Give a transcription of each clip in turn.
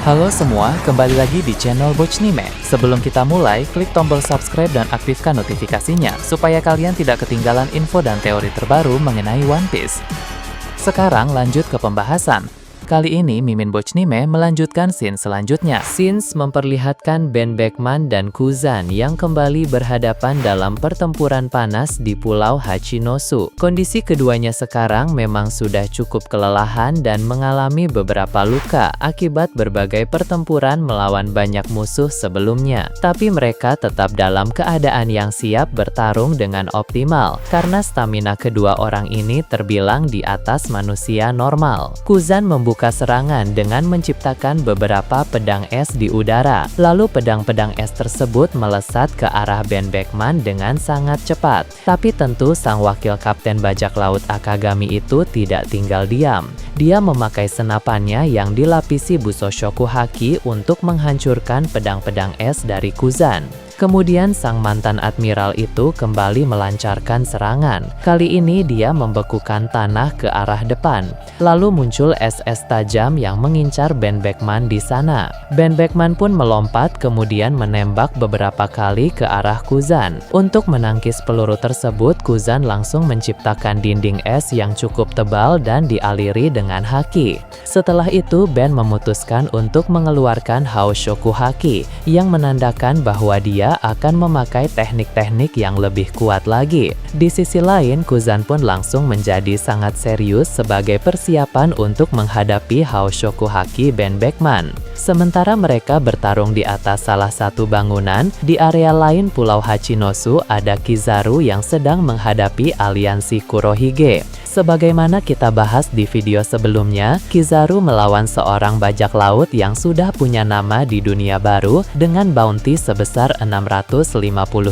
Halo semua, kembali lagi di channel Bochnime. Sebelum kita mulai, klik tombol subscribe dan aktifkan notifikasinya supaya kalian tidak ketinggalan info dan teori terbaru mengenai One Piece. Sekarang lanjut ke pembahasan. Kali ini Mimin Bochnime melanjutkan scene selanjutnya. Scenes memperlihatkan Ben Beckman dan Kuzan yang kembali berhadapan dalam pertempuran panas di Pulau Hachinosu. Kondisi keduanya sekarang memang sudah cukup kelelahan dan mengalami beberapa luka akibat berbagai pertempuran melawan banyak musuh sebelumnya. Tapi mereka tetap dalam keadaan yang siap bertarung dengan optimal karena stamina kedua orang ini terbilang di atas manusia normal. Kuzan membuka serangan dengan menciptakan beberapa pedang es di udara. Lalu pedang-pedang es tersebut melesat ke arah Ben Beckman dengan sangat cepat. Tapi tentu sang wakil kapten bajak laut Akagami itu tidak tinggal diam. Dia memakai senapannya yang dilapisi Busoshoku Haki untuk menghancurkan pedang-pedang es dari Kuzan. Kemudian sang mantan admiral itu kembali melancarkan serangan. Kali ini dia membekukan tanah ke arah depan. Lalu muncul es-es tajam yang mengincar Ben Beckman di sana. Ben Beckman pun melompat kemudian menembak beberapa kali ke arah Kuzan. Untuk menangkis peluru tersebut, Kuzan langsung menciptakan dinding es yang cukup tebal dan dialiri dengan haki. Setelah itu, Ben memutuskan untuk mengeluarkan Haoshoku Haki yang menandakan bahwa dia akan memakai teknik-teknik yang lebih kuat lagi. Di sisi lain, Kuzan pun langsung menjadi sangat serius sebagai persiapan untuk menghadapi Haoshoku Haki Ben Beckman. Sementara mereka bertarung di atas salah satu bangunan, di area lain Pulau Hachinosu ada Kizaru yang sedang menghadapi aliansi Kurohige. Sebagaimana kita bahas di video sebelumnya, Kizaru melawan seorang bajak laut yang sudah punya nama di dunia baru dengan bounty sebesar 650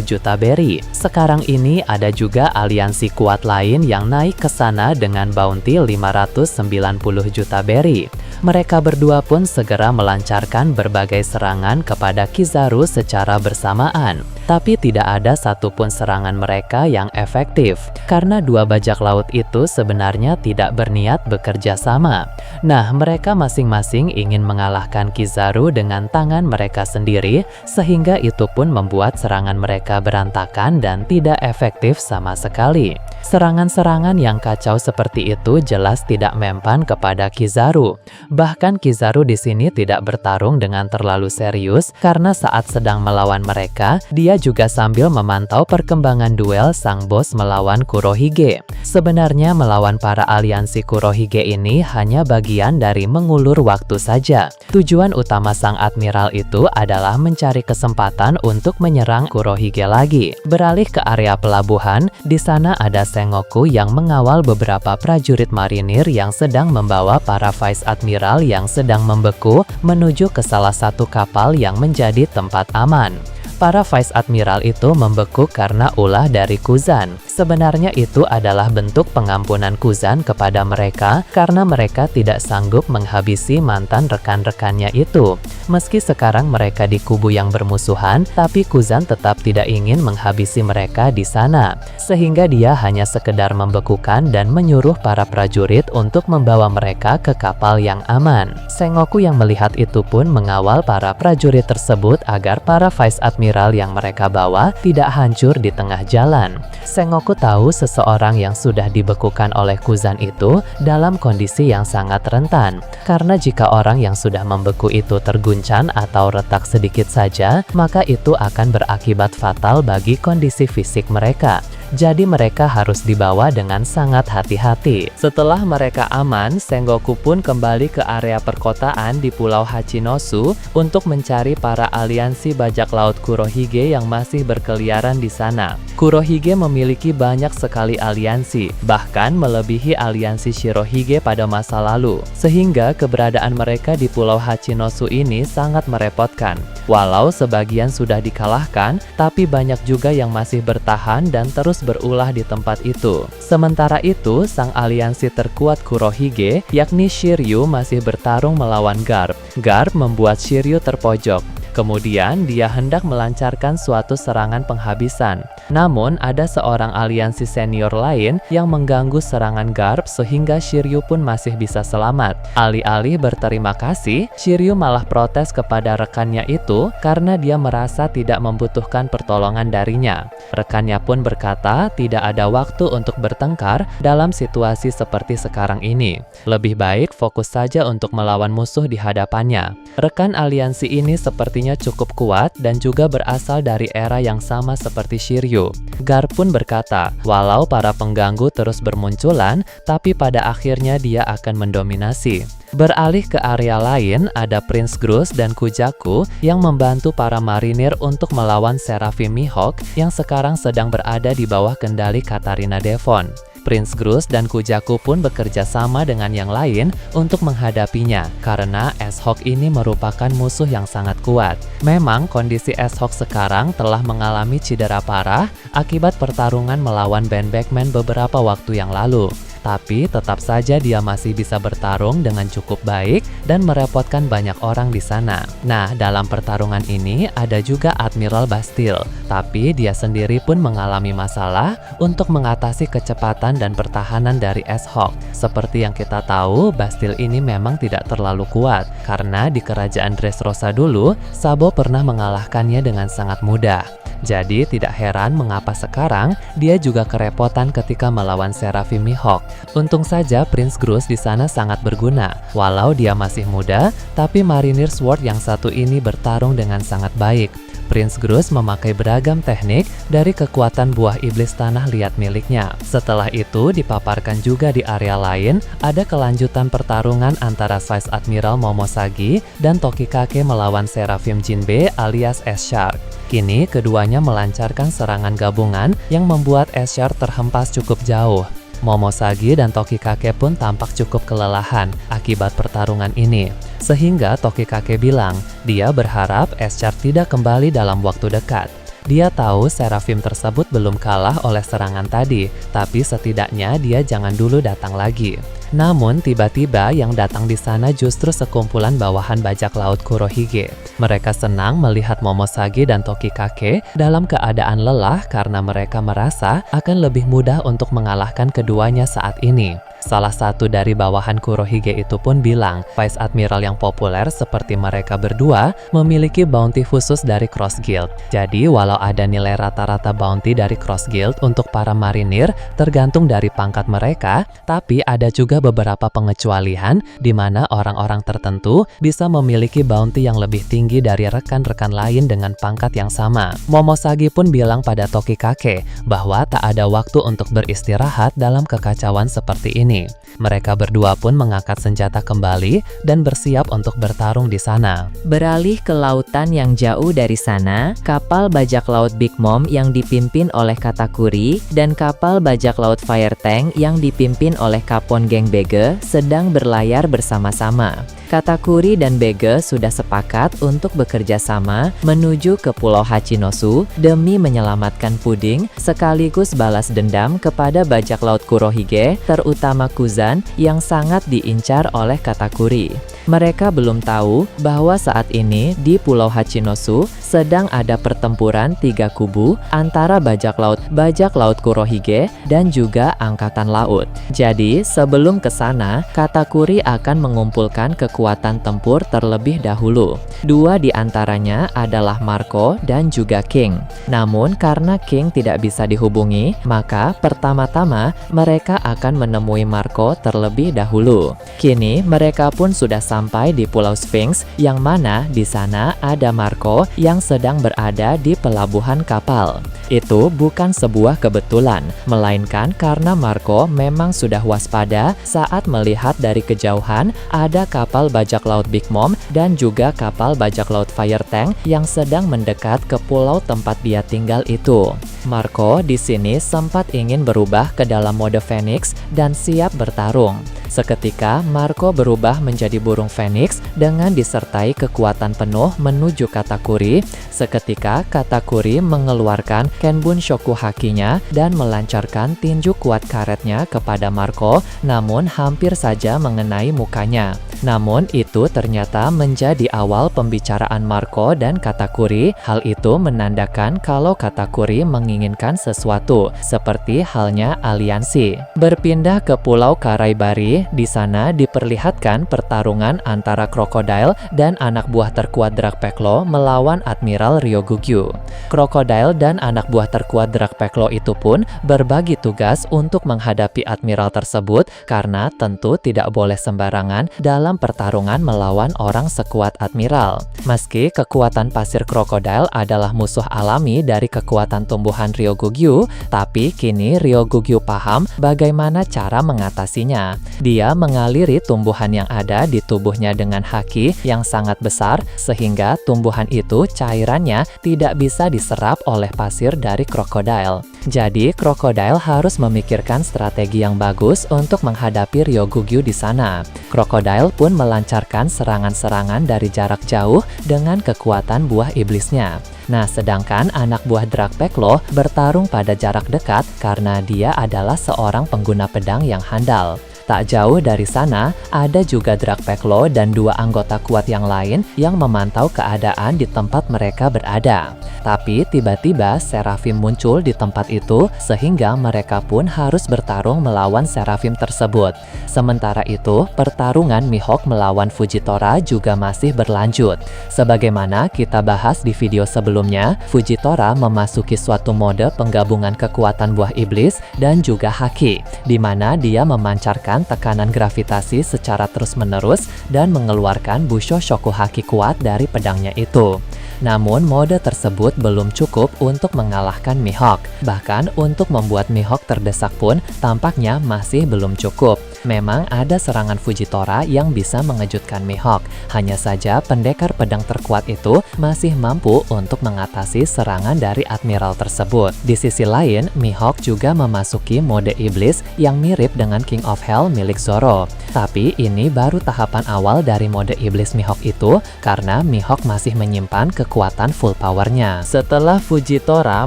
juta berry. Sekarang ini ada juga aliansi kuat lain yang naik ke sana dengan bounty 590 juta berry. Mereka berdua pun segera melancarkan berbagai serangan kepada Kizaru secara bersamaan. Tapi tidak ada satupun serangan mereka yang efektif, karena dua bajak laut itu sebenarnya tidak berniat bekerja sama. Nah, mereka masing-masing ingin mengalahkan Kizaru dengan tangan mereka sendiri, sehingga itu pun membuat serangan mereka berantakan dan tidak efektif sama sekali. Serangan-serangan yang kacau seperti itu jelas tidak mempan kepada Kizaru. Bahkan Kizaru di sini tidak bertarung dengan terlalu serius karena saat sedang melawan mereka, dia juga sambil memantau perkembangan duel sang bos melawan Kurohige. Sebenarnya melawan para aliansi Kurohige ini hanya bagian dari mengulur waktu saja. Tujuan utama sang admiral itu adalah mencari kesempatan untuk menyerang Kurohige lagi. Beralih ke area pelabuhan, di sana ada Sengoku yang mengawal beberapa prajurit marinir yang sedang membawa para vice admiral yang sedang membeku menuju ke salah satu kapal yang menjadi tempat aman. Para vice admiral itu membeku karena ulah dari Kuzan. Sebenarnya itu adalah bentuk pengampunan Kuzan kepada mereka karena mereka tidak sanggup menghabisi mantan rekan-rekannya itu. Meski sekarang mereka di kubu yang bermusuhan, tapi Kuzan tetap tidak ingin menghabisi mereka di sana. Sehingga dia hanya sekedar membekukan dan menyuruh para prajurit untuk membawa mereka ke kapal yang aman. Sengoku yang melihat itu pun mengawal para prajurit tersebut agar para vice admiral yang mereka bawa tidak hancur di tengah jalan. Sengoku tahu seseorang yang sudah dibekukan oleh Kuzan itu dalam kondisi yang sangat rentan. Karena jika orang yang sudah membeku itu terguncang atau retak sedikit saja, maka itu akan berakibat fatal bagi kondisi fisik mereka. Jadi mereka harus dibawa dengan sangat hati-hati. Setelah mereka aman, Sengoku pun kembali ke area perkotaan di Pulau Hachinosu untuk mencari para aliansi bajak laut Kurohige yang masih berkeliaran di sana. Kurohige memiliki banyak sekali aliansi, bahkan melebihi aliansi Shirohige pada masa lalu, sehingga keberadaan mereka di Pulau Hachinosu ini sangat merepotkan. Walau sebagian sudah dikalahkan, tapi banyak juga yang masih bertahan dan terus berulah di tempat itu. Sementara itu, sang aliansi terkuat Kurohige, yakni Shiryu, masih bertarung melawan Garp. Garp membuat Shiryu terpojok. Kemudian dia hendak melancarkan suatu serangan penghabisan. Namun ada seorang aliansi senior lain yang mengganggu serangan Garp sehingga Shiryu pun masih bisa selamat. Alih-alih berterima kasih, Shiryu malah protes kepada rekannya itu karena dia merasa tidak membutuhkan pertolongan darinya. Rekannya pun berkata tidak ada waktu untuk bertengkar dalam situasi seperti sekarang ini. Lebih baik fokus saja untuk melawan musuh di hadapannya. Rekan aliansi ini sepertinya cukup kuat dan juga berasal dari era yang sama seperti Shiryu. Garp pun berkata, walau para pengganggu terus bermunculan, tapi pada akhirnya dia akan mendominasi. Beralih ke area lain, ada Prince Grus dan Kujaku yang membantu para marinir untuk melawan Seraphim Mihawk yang sekarang sedang berada di bawah kendali Katarina Devon. Prince Grus dan Kujaku pun bekerja sama dengan yang lain untuk menghadapinya karena S-Hawk ini merupakan musuh yang sangat kuat. Memang kondisi S-Hawk sekarang telah mengalami cedera parah akibat pertarungan melawan Ben Beckman beberapa waktu yang lalu. Tapi tetap saja dia masih bisa bertarung dengan cukup baik dan merepotkan banyak orang di sana. Nah, dalam pertarungan ini ada juga Admiral Bastille, tapi dia sendiri pun mengalami masalah untuk mengatasi kecepatan dan pertahanan dari S-Hawk. Seperti yang kita tahu, Bastille ini memang tidak terlalu kuat, karena di kerajaan Dressrosa dulu, Sabo pernah mengalahkannya dengan sangat mudah. Jadi tidak heran mengapa sekarang dia juga kerepotan ketika melawan Seraphim Mihawk. Untung saja Prince Grus di sana sangat berguna. Walau dia masih muda, tapi Marinir Sword yang satu ini bertarung dengan sangat baik. Prince Grus memakai beragam teknik dari kekuatan buah iblis tanah liat miliknya. Setelah itu dipaparkan juga di area lain, ada kelanjutan pertarungan antara Vice Admiral Momosagi dan Tokikake melawan Seraphim Jinbe alias S-Shark. Kini keduanya melancarkan serangan gabungan yang membuat S-Shark terhempas cukup jauh. Momosagi dan Tokikake pun tampak cukup kelelahan akibat pertarungan ini. Sehingga Tokikake bilang, dia berharap S-Shark tidak kembali dalam waktu dekat. Dia tahu Seraphim tersebut belum kalah oleh serangan tadi, tapi setidaknya dia jangan dulu datang lagi. Namun tiba-tiba yang datang di sana justru sekumpulan bawahan bajak laut Kurohige. Mereka senang melihat Momosagi dan Tokikake dalam keadaan lelah karena mereka merasa akan lebih mudah untuk mengalahkan keduanya saat ini. Salah satu dari bawahan Kurohige itu pun bilang, Vice Admiral yang populer seperti mereka berdua memiliki bounty khusus dari Cross Guild. Jadi walau ada nilai rata-rata bounty dari Cross Guild untuk para marinir tergantung dari pangkat mereka, tapi ada juga beberapa pengecualian di mana orang-orang tertentu bisa memiliki bounty yang lebih tinggi dari rekan-rekan lain dengan pangkat yang sama. Momosagi pun bilang pada Tokikake bahwa tak ada waktu untuk beristirahat dalam kekacauan seperti ini. Mereka berdua pun mengangkat senjata kembali dan bersiap untuk bertarung di sana. Beralih ke lautan yang jauh dari sana, kapal bajak laut Big Mom yang dipimpin oleh Katakuri dan kapal bajak laut Fire Tank yang dipimpin oleh Kapon Geng Bege sedang berlayar bersama-sama. Katakuri dan Bege sudah sepakat untuk bekerja sama menuju ke Pulau Hachinosu demi menyelamatkan Puding sekaligus balas dendam kepada bajak laut Kurohige, terutama Kuzan yang sangat diincar oleh Katakuri. Mereka belum tahu bahwa saat ini di Pulau Hachinosu sedang ada pertempuran 3 kubu antara bajak laut Kurohige dan juga angkatan laut. Jadi sebelum ke sana, Katakuri akan mengumpulkan kekuatan tempur terlebih dahulu. 2 di antaranya adalah Marco dan juga King. Namun karena King tidak bisa dihubungi, maka pertama-tama mereka akan menemui Marco terlebih dahulu. Kini mereka pun sudah sampai di Pulau Sphinx, yang mana di sana ada Marco yang sedang berada di pelabuhan kapal. Itu bukan sebuah kebetulan, melainkan karena Marco memang sudah waspada saat melihat dari kejauhan ada kapal bajak laut Big Mom dan juga kapal bajak laut Fire Tank yang sedang mendekat ke pulau tempat dia tinggal itu. Marco di sini sempat ingin berubah ke dalam mode Phoenix dan siap bertarung. Seketika, Marco berubah menjadi burung Phoenix dengan disertai kekuatan penuh menuju Katakuri. Seketika, Katakuri mengeluarkan Kenbun Shoku Haki-nya dan melancarkan tinju kuat karetnya kepada Marco, namun hampir saja mengenai mukanya. Namun, itu ternyata menjadi awal pembicaraan Marco dan Katakuri. Hal itu menandakan kalau Katakuri menginginkan sesuatu, seperti halnya aliansi. Berpindah ke Pulau Karaibari, di sana diperlihatkan pertarungan antara Crocodile dan anak buah terkuat Dragpeklo melawan Admiral Ryogugyu. Crocodile dan anak buah terkuat Dragpeklo itu pun berbagi tugas untuk menghadapi Admiral tersebut karena tentu tidak boleh sembarangan dalam pertarungan melawan orang sekuat Admiral. Meski kekuatan pasir Crocodile adalah musuh alami dari kekuatan tumbuhan Ryogugyu, tapi kini Ryogugyu paham bagaimana cara mengatasinya. Dia mengaliri tumbuhan yang ada di tubuhnya dengan haki yang sangat besar, sehingga tumbuhan itu cairannya tidak bisa diserap oleh pasir dari Crocodile. Jadi, Crocodile harus memikirkan strategi yang bagus untuk menghadapi Ryogugyu di sana. Crocodile pun melancarkan serangan-serangan dari jarak jauh dengan kekuatan buah iblisnya. Nah, sedangkan anak buah Dragpeklo bertarung pada jarak dekat karena dia adalah seorang pengguna pedang yang handal. Tak jauh dari sana, ada juga Dragpeklo dan dua anggota kuat yang lain yang memantau keadaan di tempat mereka berada. Tapi tiba-tiba Seraphim muncul di tempat itu, sehingga mereka pun harus bertarung melawan Seraphim tersebut. Sementara itu, pertarungan Mihawk melawan Fujitora juga masih berlanjut. Sebagaimana kita bahas di video sebelumnya, Fujitora memasuki suatu mode penggabungan kekuatan buah iblis dan juga haki, di mana dia memancarkan tekanan gravitasi secara terus-menerus dan mengeluarkan Busho Shoku Haki kuat dari pedangnya itu. Namun, mode tersebut belum cukup untuk mengalahkan Mihawk. Bahkan, untuk membuat Mihawk terdesak pun tampaknya masih belum cukup. Memang ada serangan Fujitora yang bisa mengejutkan Mihawk. Hanya saja pendekar pedang terkuat itu masih mampu untuk mengatasi serangan dari Admiral tersebut. Di sisi lain, Mihawk juga memasuki mode iblis yang mirip dengan King of Hell milik Zoro. Tapi ini baru tahapan awal dari mode iblis Mihawk itu karena Mihawk masih menyimpan kekuatan full powernya. Setelah Fujitora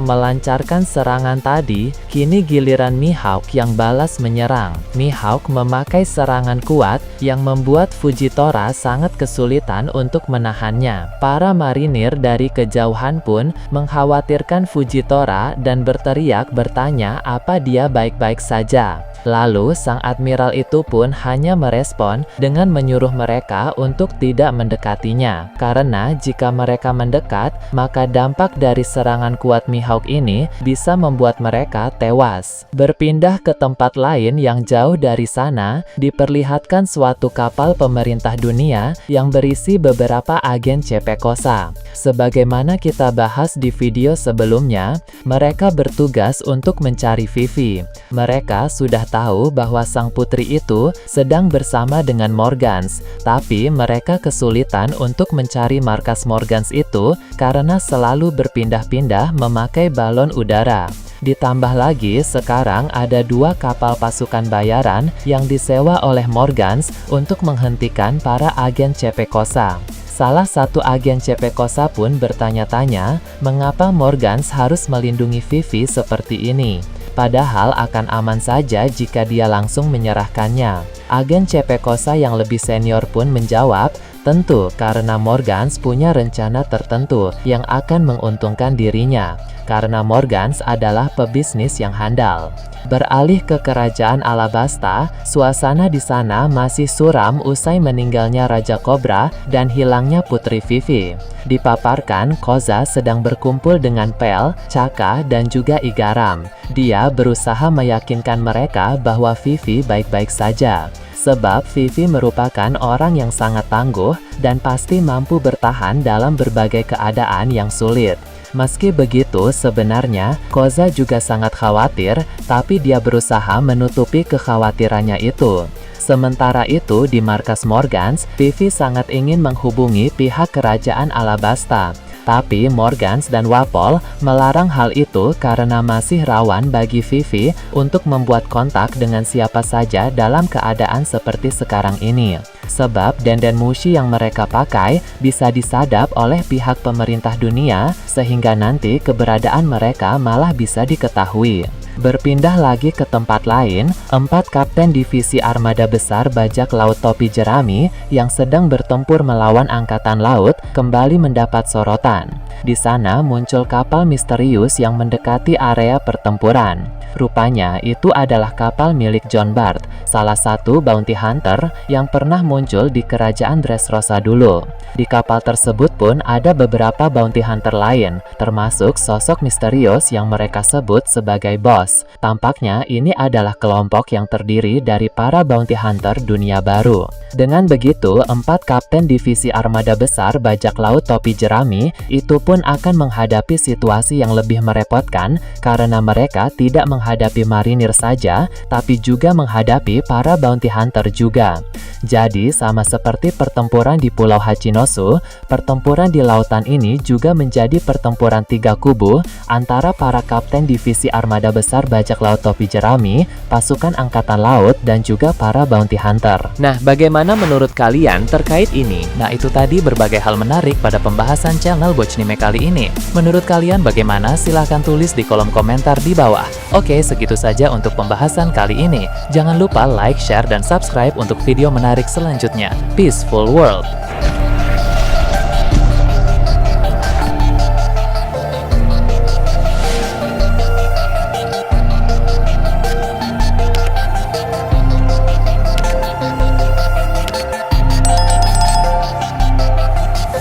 melancarkan serangan tadi, kini giliran Mihawk yang balas menyerang. Mihawk memakai serangan kuat yang membuat Fujitora sangat kesulitan untuk menahannya. Para marinir dari kejauhan pun mengkhawatirkan Fujitora dan berteriak bertanya apa dia baik-baik saja. Lalu sang admiral itu pun hanya merespon dengan menyuruh mereka untuk tidak mendekatinya. Karena jika mereka mendekat, maka dampak dari serangan kuat Mihawk ini bisa membuat mereka tewas. Berpindah ke tempat lain yang jauh dari sana, diperlihatkan suatu kapal pemerintah dunia yang berisi beberapa agen CP Kosa. Sebagaimana kita bahas di video sebelumnya, mereka bertugas untuk mencari Vivi. Mereka sudah tahu bahwa sang putri itu sedang bersama dengan Morgans, tapi mereka kesulitan untuk mencari markas Morgans itu karena selalu berpindah-pindah memakai balon udara. Ditambah lagi, sekarang ada dua kapal pasukan bayaran yang disewa oleh Morgans untuk menghentikan para agen CP Kosa. Salah satu agen CP Kosa pun bertanya-tanya, mengapa Morgans harus melindungi Vivi seperti ini? Padahal akan aman saja jika dia langsung menyerahkannya. Agen CP Kosa yang lebih senior pun menjawab, tentu karena Morgans punya rencana tertentu yang akan menguntungkan dirinya. Karena Morgans adalah pebisnis yang handal. Beralih ke kerajaan Alabasta, suasana di sana masih suram usai meninggalnya Raja Cobra dan hilangnya Putri Vivi. Dipaparkan, Koza sedang berkumpul dengan Pel, Chaka, dan juga Igaram. Dia berusaha meyakinkan mereka bahwa Vivi baik-baik saja. Sebab Vivi merupakan orang yang sangat tangguh dan pasti mampu bertahan dalam berbagai keadaan yang sulit. Meski begitu, sebenarnya Koza juga sangat khawatir, tapi dia berusaha menutupi kekhawatirannya itu. Sementara itu, di markas Morgans, Vivi sangat ingin menghubungi pihak kerajaan Alabasta. Tapi Morgans dan Wapol melarang hal itu karena masih rawan bagi Vivi untuk membuat kontak dengan siapa saja dalam keadaan seperti sekarang ini. Sebab denden mushi yang mereka pakai bisa disadap oleh pihak pemerintah dunia sehingga nanti keberadaan mereka malah bisa diketahui. Berpindah lagi ke tempat lain, 4 kapten divisi armada besar bajak laut topi jerami yang sedang bertempur melawan angkatan laut kembali mendapat sorotan. Di sana muncul kapal misterius yang mendekati area pertempuran. Rupanya itu adalah kapal milik John Bart, salah satu bounty hunter yang pernah muncul di kerajaan Dressrosa dulu. Di kapal tersebut pun ada beberapa bounty hunter lain, termasuk sosok misterius yang mereka sebut sebagai bos. Tampaknya ini adalah kelompok yang terdiri dari para bounty hunter dunia baru. Dengan begitu, 4 kapten divisi armada besar bajak laut topi jerami itu pun akan menghadapi situasi yang lebih merepotkan karena mereka tidak menghadapi marinir saja, tapi juga menghadapi para bounty hunter juga. Jadi, sama seperti pertempuran di Pulau Hachinosu, pertempuran di lautan ini juga menjadi pertempuran 3 kubu antara para kapten divisi armada besar bajak laut topi jerami, pasukan angkatan laut, dan juga para bounty hunter. Nah, bagaimana menurut kalian terkait ini? Nah, itu tadi berbagai hal menarik pada pembahasan channel Bochnime kali ini. Menurut kalian bagaimana? Silahkan tulis di kolom komentar di bawah. Oke, segitu saja untuk pembahasan kali ini. Jangan lupa like, share, dan subscribe untuk video menarik selanjutnya. Peaceful World!